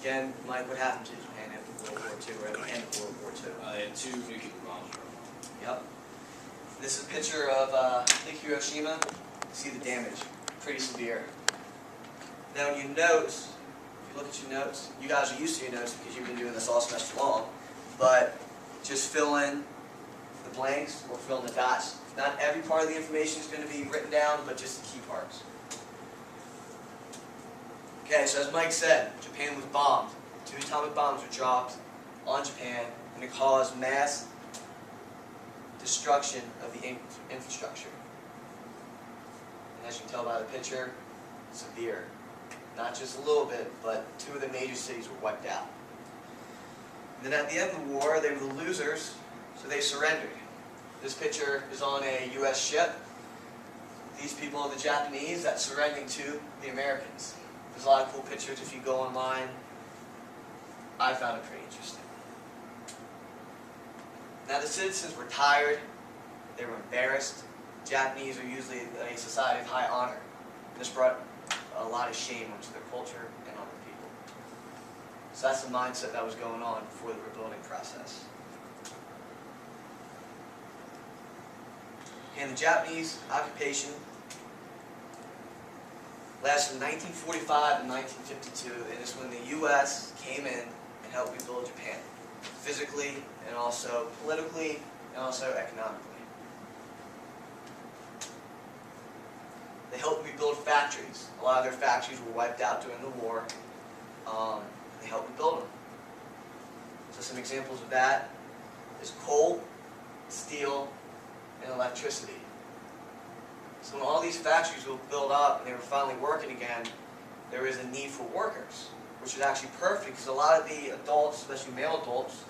Again, Mike, what happened to Japan after World War II, or at the end of World War II? They had 2 nuclear bombs dropped. Yep. This is a picture of I think Hiroshima. You see the damage, pretty severe. Now you notice, if you look at your notes, you guys are used to your notes because you've been doing this all semester long, but just fill in the blanks or fill in the dots. Not every part of the information is going to be written down, but just the key parts. Okay, so as Mike said, Japan was bombed. 2 atomic bombs were dropped on Japan, and it caused mass destruction of the infrastructure. And as you can tell by the picture, severe. Not just a little bit, but 2 of the major cities were wiped out. And then at the end of the war, they were the losers, so they surrendered. This picture is on a U.S. ship. These people are the Japanese that's surrendering to the Americans. There's a lot of cool pictures if you go online. I found it pretty interesting. Now the citizens were tired, they were embarrassed. Japanese are usually a society of high honor. This brought a lot of shame onto their culture and on the people. So that's the mindset that was going on before the rebuilding process. And the Japanese occupation lasted from 1945 to 1952, and it's when the U.S. came in and helped rebuild Japan, physically and also politically and also economically. They helped rebuild factories. A lot of their factories were wiped out during the war. They helped rebuild them. So some examples of that is coal, steel, and electricity. So when all these factories were built up and they were finally working again, there was a need for workers, which was actually perfect because a lot of the adults, especially male adults,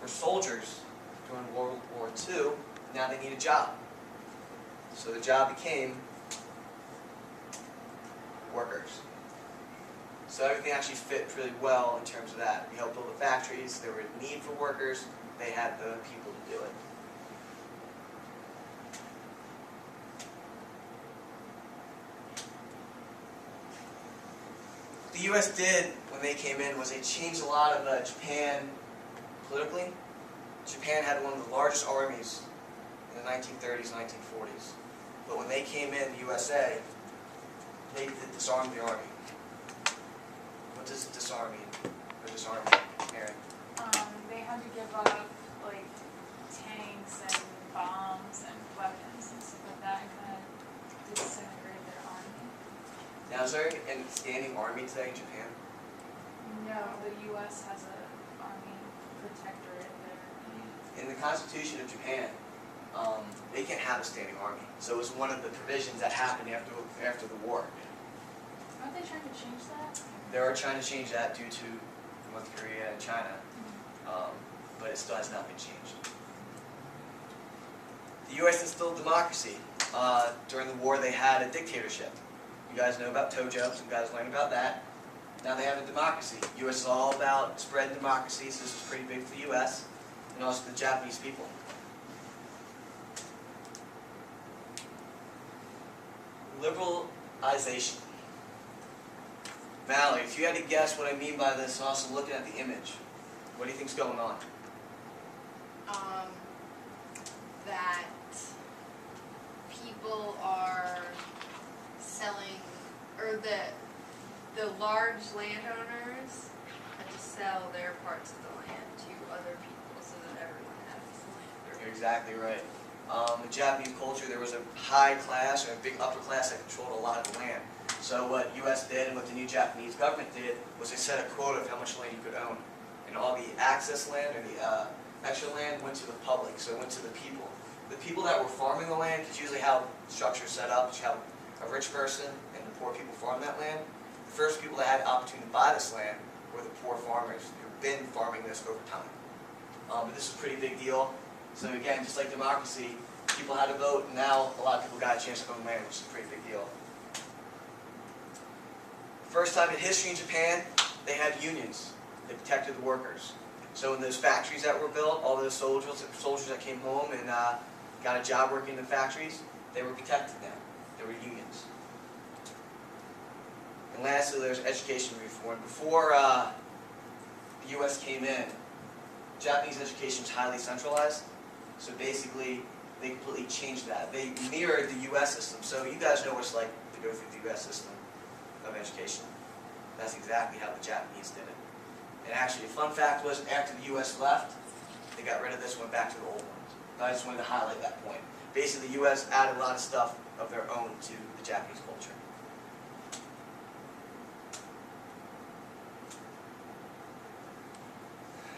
were soldiers during World War II. Now they need a job. So the job became workers. So everything actually fit pretty well in terms of that. We helped build the factories, there were a need for workers, they had the people to do it. What the U.S. did when they came in was they changed a lot of Japan politically. Japan had one of the largest armies in the 1930s, 1940s. But when they came in, the USA, they disarmed the army. What does disarm mean? Or disarm, Aaron? They had to give up like tanks and bombs and weapons and stuff like that, and kind of disintegrate their army. Now, is there a standing army today in Japan? No, the U.S. has an army protectorate there. In the Constitution of Japan, they can't have a standing army. So it was one of the provisions that happened after the war. Aren't they trying to change that? They are trying to change that due to North Korea and China, but it still has not been changed. The U.S. instilled democracy. During the war, they had a dictatorship. You guys know about Tojo, some guys learned about that. Now they have a democracy. The U.S. is all about spreading democracy, so this is pretty big for the U.S. and also the Japanese people. Liberalization. Mallory, if you had to guess what I mean by this, and also looking at the image, what do you think's going on? That people are selling, or the large landowners have to sell their parts of the land to other people so that everyone has land. You're exactly right. In Japanese culture, there was a high class or a big upper class that controlled a lot of the land. So what U.S. did and what the new Japanese government did was they set a quota of how much land you could own. And all the access land or the extra land went to the public, so it went to the people. The people that were farming the land, because usually how structure is set up is how a rich person and the poor people farm that land. The first people that had the opportunity to buy this land were the poor farmers who've been farming this over time. But this is a pretty big deal. So again, just like democracy, people had to vote, and now a lot of people got a chance to own land, which is a pretty big deal. First time in history in Japan, they had unions. They protected the workers. So in those factories that were built, all those soldiers that came home and got a job working in the factories, they were protected now. There were unions. And lastly, there's education reform. Before the U.S. came in, Japanese education was highly centralized. So basically, they completely changed that. They mirrored the U.S. system. So you guys know what it's like to go through the U.S. system of education. That's exactly how the Japanese did it. And actually, a fun fact was, after the U.S. left, they got rid of this, went back to the old ones. I just wanted to highlight that point. Basically, the U.S. added a lot of stuff of their own to the Japanese culture.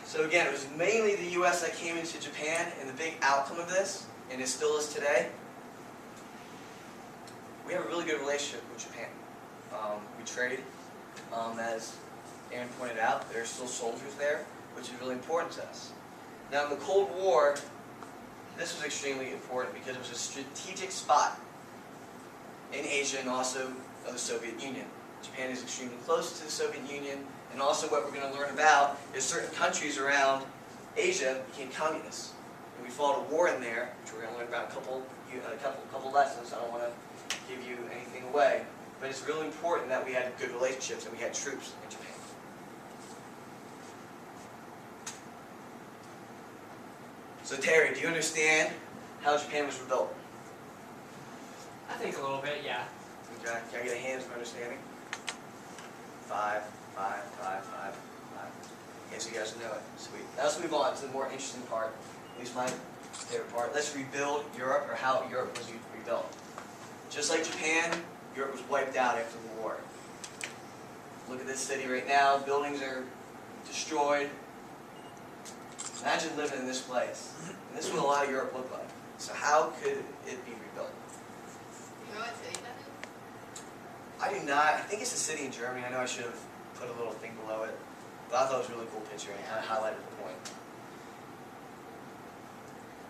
So again, it was mainly the U.S. that came into Japan, and the big outcome of this, and it still is today, we have a really good relationship with Japan. We trade, as Aaron pointed out, there are still soldiers there, which is really important to us. Now in the Cold War, this was extremely important because it was a strategic spot in Asia and also of the Soviet Union. Japan is extremely close to the Soviet Union, and also what we're going to learn about is certain countries around Asia became communists. And we fought a war in there, which we're going to learn about a couple lessons. I don't want to give you anything away, but it's really important that we had good relationships and we had troops in Japan. So Terry, do you understand how Japan was rebuilt? I think a little bit, yeah. Okay, can I get a hand for understanding? 5, 5, 5, 5, 5. Okay, so you guys know it. Sweet. Now let's move on to the more interesting part, at least my favorite part. Let's rebuild Europe, or how Europe was rebuilt. Just like Japan, Europe was wiped out after the war. Look at this city right now. Buildings are destroyed. Imagine living in this place. And this is what a lot of Europe looked like. So how could it be rebuilt? You know what city that is? I do not. I think it's a city in Germany. I know I should have put a little thing below it. But I thought it was a really cool picture and it kind of highlighted the point.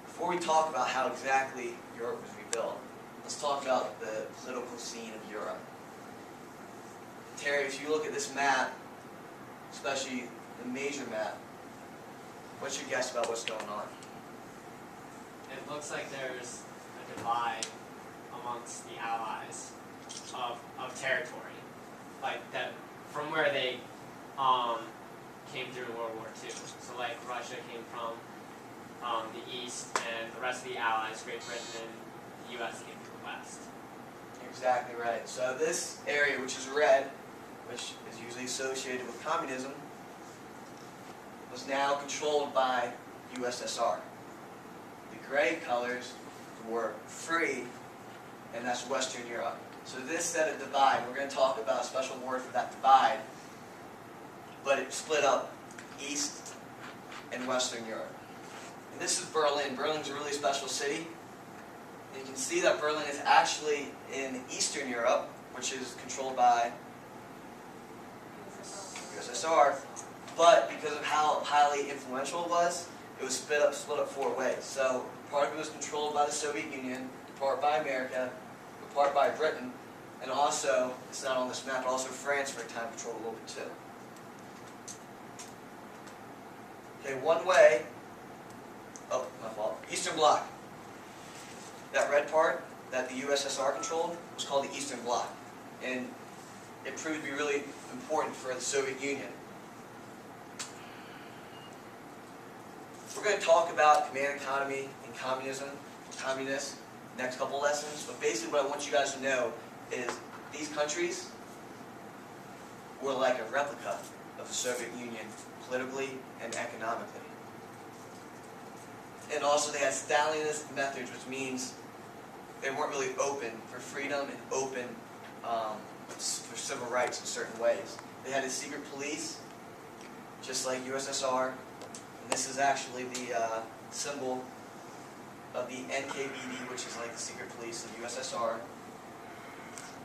Before we talk about how exactly Europe was rebuilt, let's talk about the political scene of Europe. Terry, if you look at this map, especially the major map, what's your guess about what's going on? It looks like there's a divide amongst the allies of territory, like that from where they came through World War II. So like Russia came from the east, and the rest of the allies, Great Britain and the U.S. came from the west. Exactly right. So this area, which is red, which is usually associated with communism, was now controlled by USSR. The gray colors were free, and that's Western Europe. So this set a divide. We're going to talk about a special word for that divide, but it split up East and Western Europe. And this is Berlin. Berlin's a really special city. And you can see that Berlin is actually in Eastern Europe, which is controlled by USSR. But because of how highly influential it was split up 4 ways. So part of it was controlled by the Soviet Union, part by America, part by Britain, and also, it's not on this map, but also France for a time controlled a little bit too. Okay, one way, oh, my fault, Eastern Bloc. That red part that the USSR controlled was called the Eastern Bloc, and it proved to be really important for the Soviet Union. We're going to talk about command economy and communism, communists, next couple lessons, but basically what I want you guys to know is these countries were like a replica of the Soviet Union politically and economically. And also they had Stalinist methods, which means they weren't really open for freedom and open for civil rights in certain ways. They had a secret police, just like USSR. And this is actually the symbol of the NKVD, which is like the secret police of USSR.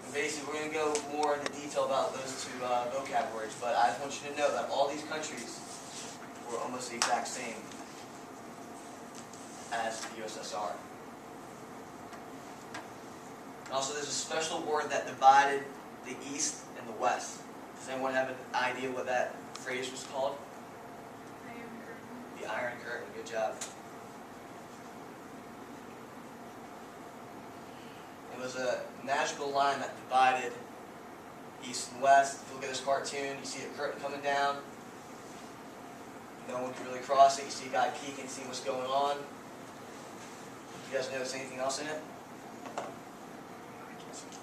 And basically, we're going to go more into detail about those 2 vocab words, but I just want you to know that all these countries were almost the exact same as the USSR. And also, there's a special word that divided the East and the West. Does anyone have an idea what that phrase was called? The Iron Curtain. Good job. It was a magical line that divided east and west. If you look at this cartoon, you see a curtain coming down. No one can really cross it. You see a guy peeking, see what's going on. You guys notice anything else in it? It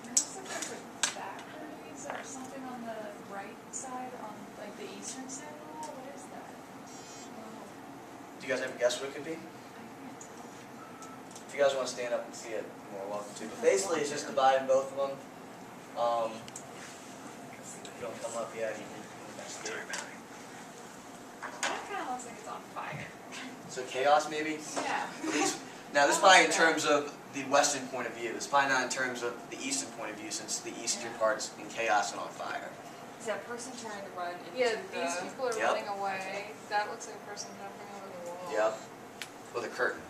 looks like there's like batteries or something on the right side, on like the eastern side of the wall. What is that? Oh, Do you guys ever guess what it could be? I can't tell. If you guys want to stand up and see it, you're more welcome to. But basically, it's just dividing both of them. If you don't come up yet, you can investigate. That kind of looks like it's on fire. So chaos, maybe? Yeah. At least, now this is probably in terms of the western point of view. It's probably not in terms of the eastern point of view, since the eastern part's in chaos and on fire. Is that person trying to run into Yeah, the... these people are Yep. running away. That looks like a person jumping over the wall. Yep. With a curtain.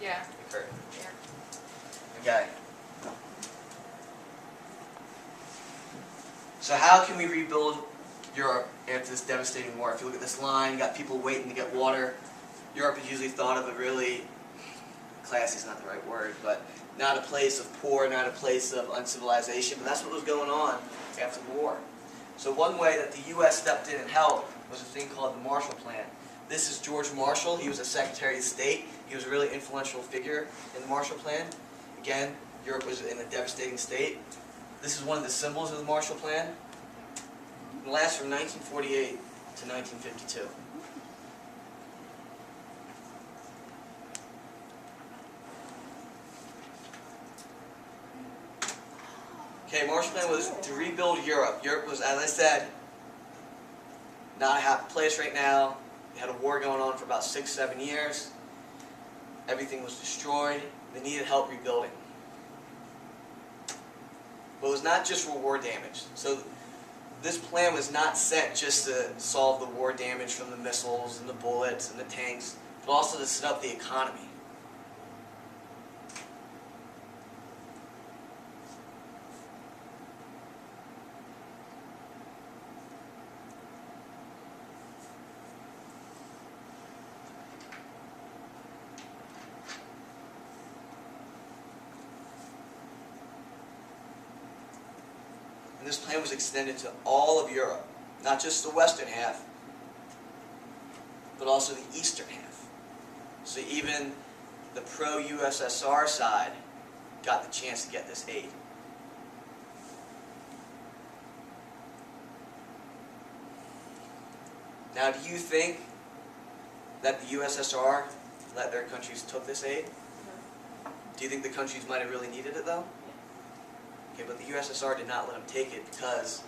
Yeah. The curtain. Yeah. Okay. So how can we rebuild Europe after this devastating war? If you look at this line, you got people waiting to get water. Europe is usually thought of a really, classy is not the right word, but not a place of poor, not a place of uncivilization, but that's what was going on after the war. So one way that the U.S. stepped in and helped was a thing called the Marshall Plan. This is George Marshall. He was a Secretary of State. He was a really influential figure in the Marshall Plan. Again, Europe was in a devastating state. This is one of the symbols of the Marshall Plan. It lasts from 1948 to 1952. Okay, Marshall Plan was to rebuild Europe. Europe was, as I said, not a happy place right now. They had a war going on for about 6-7 years. Everything was destroyed. They needed help rebuilding. But it was not just for war damage. So this plan was not set just to solve the war damage from the missiles and the bullets and the tanks, but also to set up the economy. And this plan was extended to all of Europe, not just the western half, but also the eastern half. So even the pro-USSR side got the chance to get this aid. Now, do you think that the USSR let their countries took this aid? Do you think the countries might have really needed it though? Okay, but the USSR did not let them take it because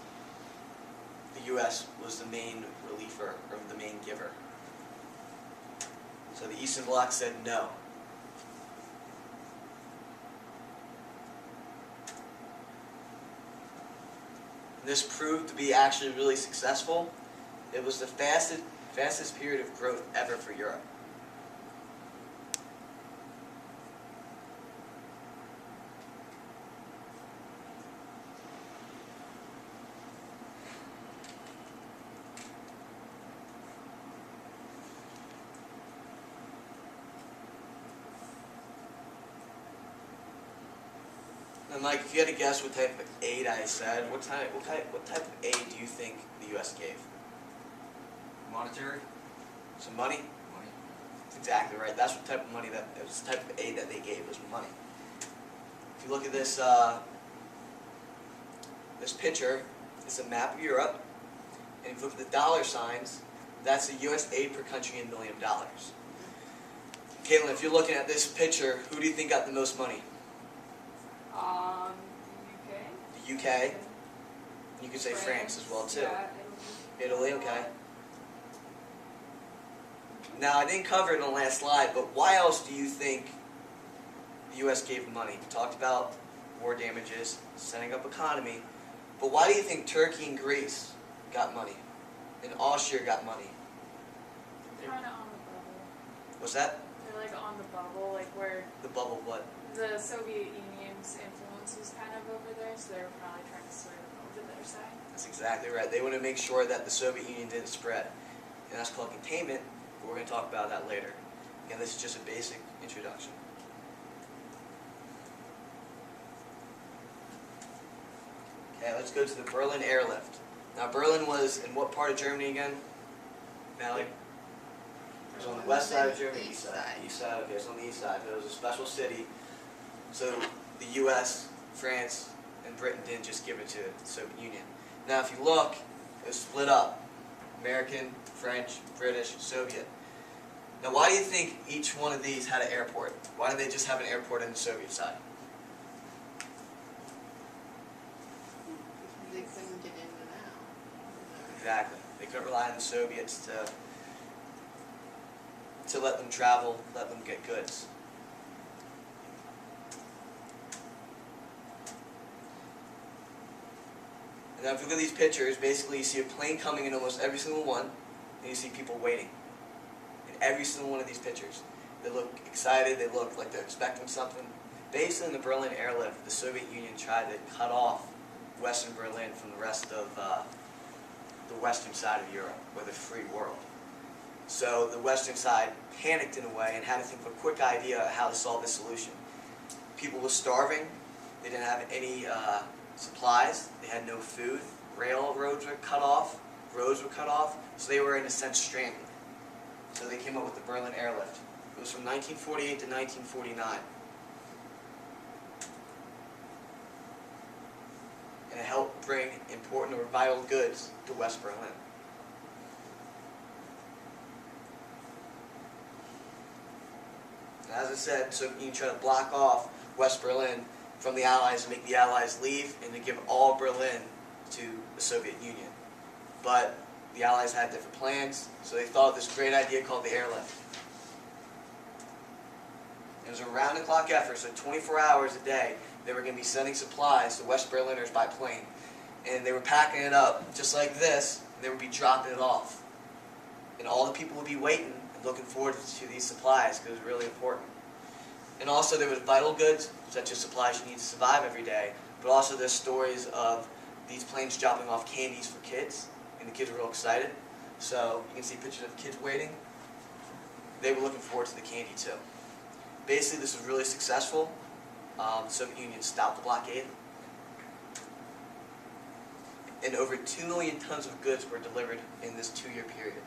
the US was the main reliever, or the main giver. So the Eastern Bloc said no. This proved to be actually really successful. It was the fastest period of growth ever for Europe. And Mike, if you had to guess what type of aid I said, what type of aid do you think the U.S. gave? Monetary? Some money? Money. That's exactly right. That's what type of money that it was. The type of aid that they gave was money. If you look at this this picture, it's a map of Europe, and if you look at the dollar signs, that's the U.S. aid per country in $1 million. Caitlin, if you're looking at this picture, who do you think got the most money? UK? The UK. You could say France as well too. Yeah, Italy, okay. Now, I didn't cover it on the last slide, but why else do you think the U.S. gave money? We talked about war damages, setting up economy, but why do you think Turkey and Greece got money? And Austria got money? They're kind of on the bubble. Was that They're like on the bubble, like where the bubble what? the Soviet Union's influence was kind of over there, so they were probably trying to sort of over their side. That's exactly right. They want to make sure that the Soviet Union didn't spread. And that's called containment, but we're going to talk about that later. Again, this is just a basic introduction. Okay, let's go to the Berlin airlift. Now Berlin was in what part of Germany again? Mallory? It was on the west side of Germany, east side. East side, okay, it's on the east side. It was a special city. So the U.S., France, and Britain didn't just give it to the Soviet Union. Now if you look, it was split up. American, French, British, Soviet. Now why do you think each one of these had an airport? Why didn't they just have an airport on the Soviet side? They couldn't get in and out. Exactly. They couldn't rely on the Soviets to let them travel, let them get goods. And now if you look at these pictures, basically you see a plane coming in almost every single one, and you see people waiting. In every single one of these pictures. They look excited, they look like they're expecting something. Basically in the Berlin airlift, the Soviet Union tried to cut off Western Berlin from the rest of the western side of Europe, or the free world. So the western side panicked in a way and had to think of a quick idea of how to solve this solution. People were starving, they didn't have any supplies, they had no food, railroads were cut off, roads were cut off, so they were in a sense stranded. So they came up with the Berlin airlift. It was from 1948 to 1949. And it helped bring important or vital goods to West Berlin. And as I said, so you try to block off West Berlin from the Allies and make the Allies leave and to give all Berlin to the Soviet Union. But the Allies had different plans, so they thought of this great idea called the airlift. It was a round-the-clock effort, so 24 hours a day, they were going to be sending supplies to West Berliners by plane. And they were packing it up just like this, and they would be dropping it off. And all the people would be waiting and looking forward to these supplies because it was really important. And also there was vital goods, such as supplies you need to survive every day, but also there's stories of these planes dropping off candies for kids, and the kids were real excited. So you can see pictures of kids waiting. They were looking forward to the candy too. Basically this was really successful. The Soviet Union stopped the blockade. And over 2 million tons of goods were delivered in this 2-year period.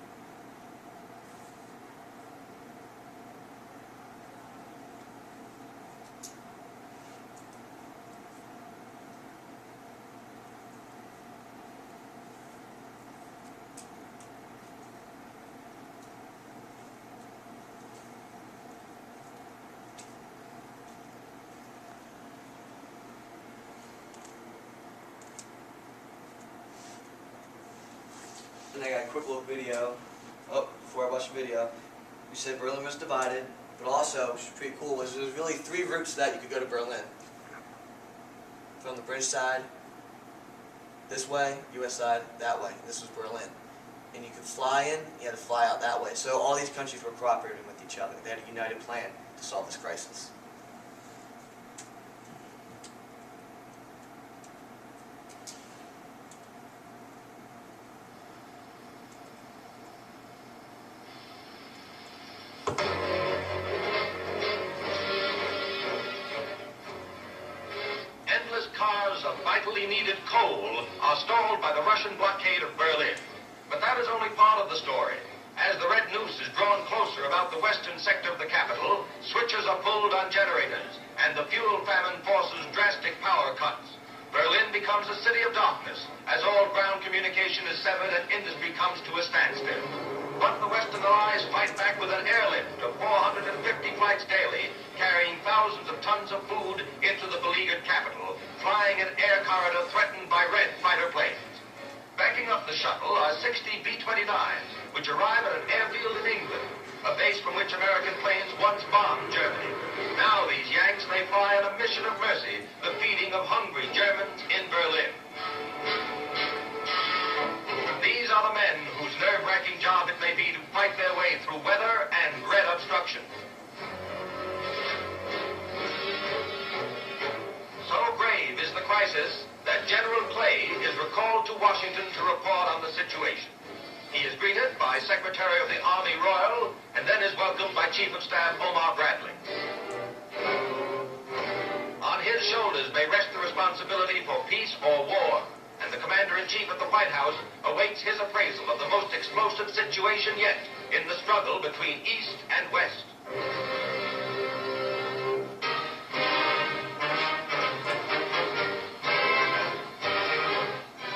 And I got a quick little video. Oh, before I watch the video, we said Berlin was divided, but also, which was pretty cool, was there's really 3 routes that you could go to Berlin. From the British side, this way, US side, that way. This was Berlin. And you could fly in, you had to fly out that way. So all these countries were cooperating with each other. They had a united plan to solve this crisis. Endless cars of vitally needed coal are stalled by the Russian blockade of Berlin. But that is only part of the story. As the red noose is drawn closer about the western sector of the capital, switches are pulled on generators, and the fuel famine forces drastic power cuts. Berlin becomes a city of darkness, as all ground communication is severed and industry comes to a standstill. But the Western Allies fight back with an airlift of 450 flights daily, carrying thousands of tons of food into the beleaguered capital, flying an air corridor threatened by red fighter planes. Backing up the shuttle are 60 B-29s, which arrive at an airfield in England, a base from which American planes once bombed Germany. Now these Yanks may fly on a mission of mercy, the feeding of hungry Germans in Berlin. These are the men whose nerve-wracking job it may be to fight their way through weather and red obstruction. So grave is the crisis that General Clay is recalled to Washington to report on the situation. He is greeted by Secretary of the Army Royal and then is welcomed by Chief of Staff Omar Bradley. On his his shoulders may rest the responsibility for peace or war, and the Commander-in-Chief at the White House awaits his appraisal of the most explosive situation yet in the struggle between East and West.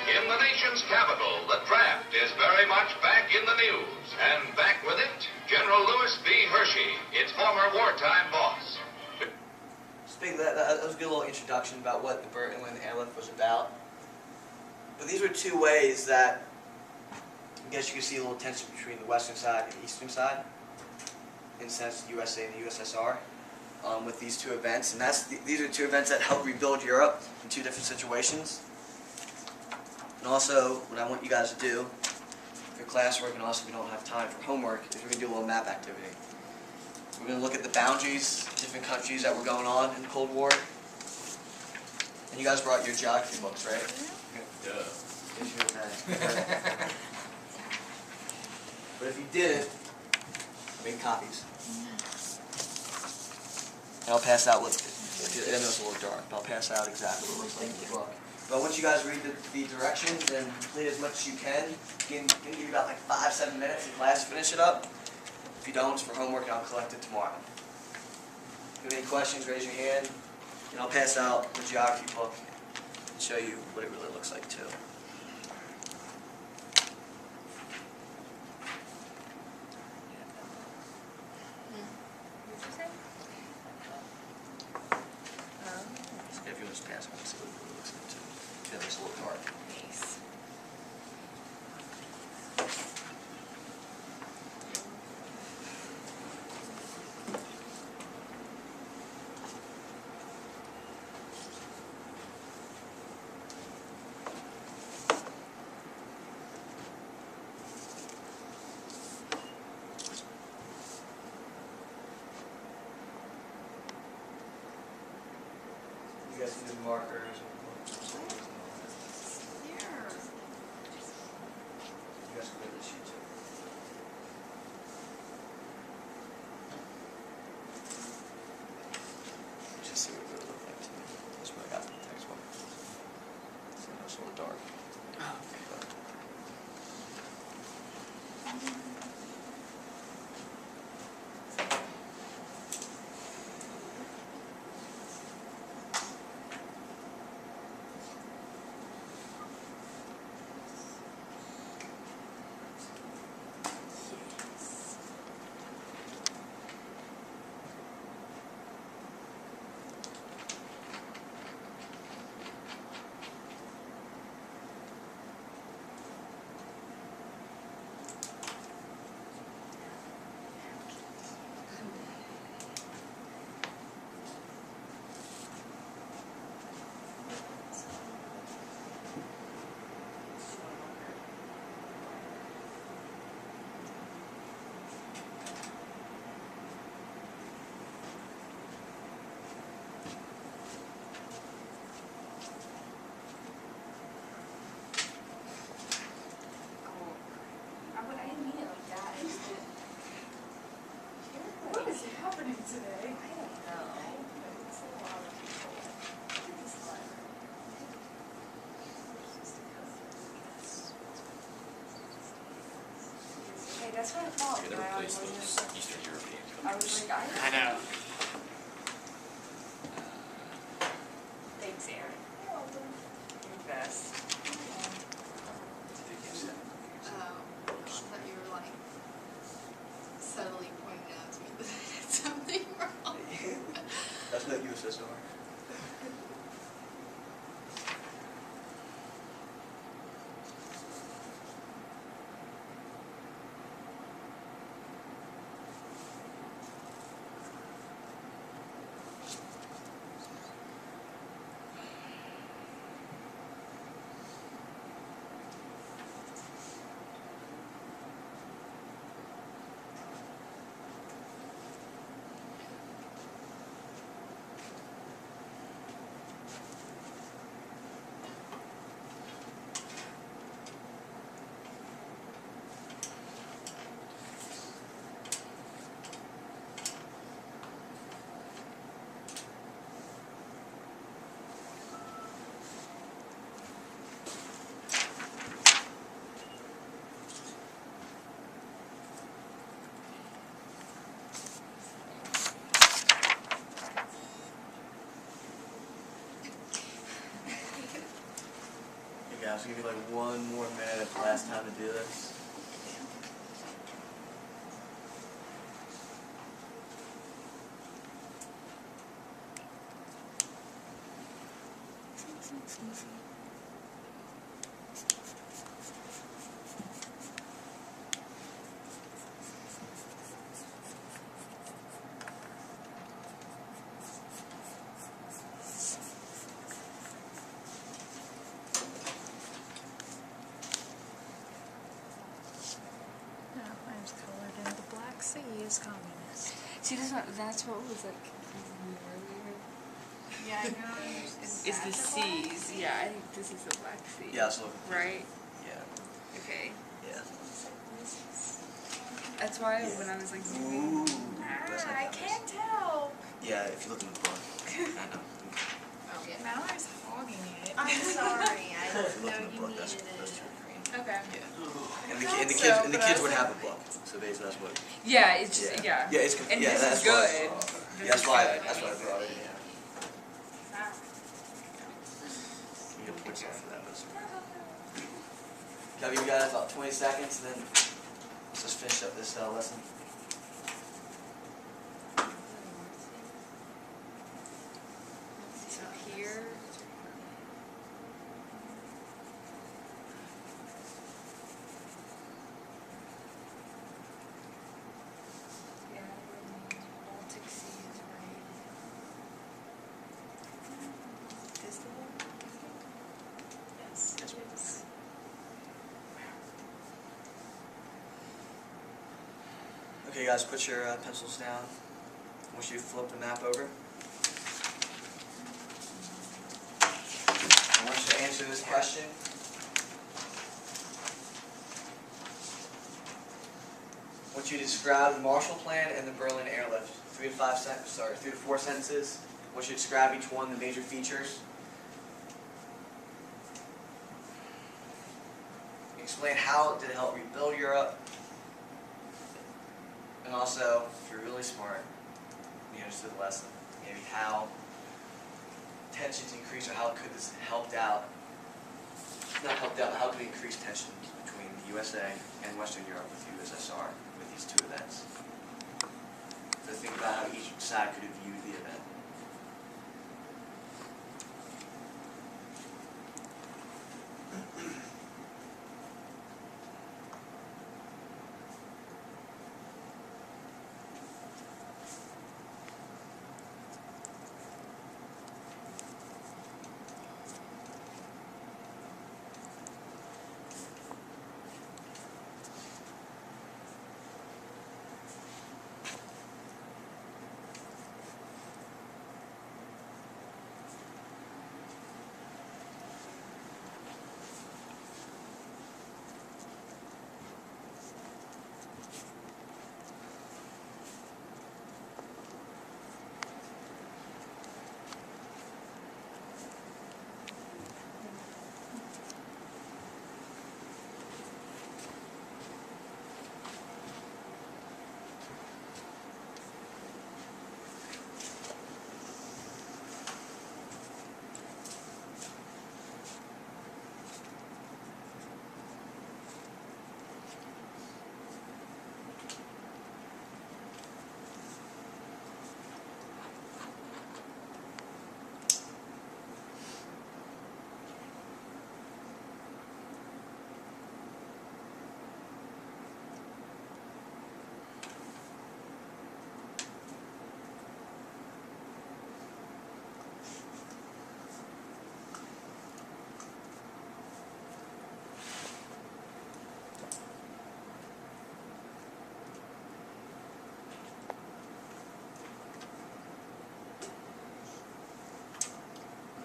In the nation's capital, the draft is very much back in the news, and back with it, General Louis B. Hershey, its former wartime boss. Speaking of that was a good little introduction about what the Burt Inland Airlift was about. But these were two ways that I guess you can see a little tension between the western side and the eastern side, in the sense the USA and the USSR, with these two events. And these are two events that helped rebuild Europe in two different situations. And also, what I want you guys to do for classwork, and also if we don't have time for homework, is we're going to do a little map activity. We're going to look at the boundaries, different countries that were going on in the Cold War. And you guys brought your geography books, right? Duh. Yes, you have. But if you didn't, make copies. And I'll pass out what, I know it's a little dark, but I'll pass out exactly what it looks like in the book. But once you guys read the directions and complete as much as you can give you about like 5-7 minutes in class to finish it up. If you don't, it's for homework and I'll collect it tomorrow. If you have any questions, raise your hand, and I'll pass out the geography book and show you what it really looks like too. What'd you say? So if you want to just pass it, I'll see what it really looks like too. Yeah, it's a little dark. Nice. You guys see the markers? Here. You guys can read the sheet too. Just see what it really looks like to me. That's what I got in the textbook. So it's a little dark. I didn't mean it like that. I just did. What is happening today? I don't know. It's a lot of people. Hey, that's what I thought. You're when gonna I replace was those looking at Eastern European I was countries. like, I know. thanks, Aaron. You're the best. Oh, I thought you were like subtly pointing out to me that I did something wrong. That's not USSR. to give me like 1 more minute of class time to do this. No, mine's colored in the Black Sea is communist. See, that's what was like earlier. Yeah, I know. It's the seas. Yeah, I think this is the Black Sea. Yeah, so Right? yeah, Okay. yeah. That's why Yeah. when I was like Ooh, zooming. that's like I that. can't tell. Yeah, if you look in the book. I know. Oh, yeah. Mallory's hogging it. I'm sorry, I If didn't you look know in the you book, needed that's it. those 2 or 3. Okay. Yeah. And the, thought and the so, kids, and the but I kids was would have a like- book. So basically, that's what. Yeah, it's just yeah. Yeah, it's And yeah, this that's is good. Why, This that's is why. good. That's why I brought it. Yeah. Ah. You don't put stuff for that, but it's okay. I'll give you guys about 20 seconds, and then let's just finish up this lesson. So here, yeah, Baltic Sea is right. Is the one? Yes, it is. Okay, guys, put your pencils down. I want you to flip the map over. I want you to answer this question. I want you to describe the Marshall Plan and the Berlin Airlift. 3 to 4 sentences. I want you to describe each one, the major features. Explain how did it help rebuild Europe. And also, if you're really smart, you understood the lesson. Maybe how tensions increased, or how could this helped out? Not helped out, but how could we increase tensions between the USA and Western Europe with the USSR with these 2 events? So think about how each side could have viewed the event.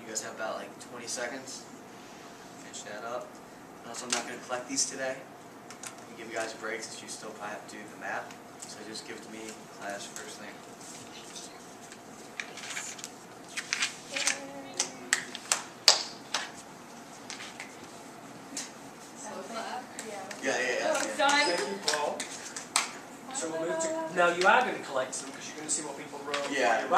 You guys have about like 20 seconds. Finish that up. Also, I'm not going to collect these today. I'll give you guys a break since you still probably have to do the map. So just give it to me in class first thing. Yeah. Done. So we'll move to, now you are going to collect them because you're going to see what people wrote. Yeah. Right.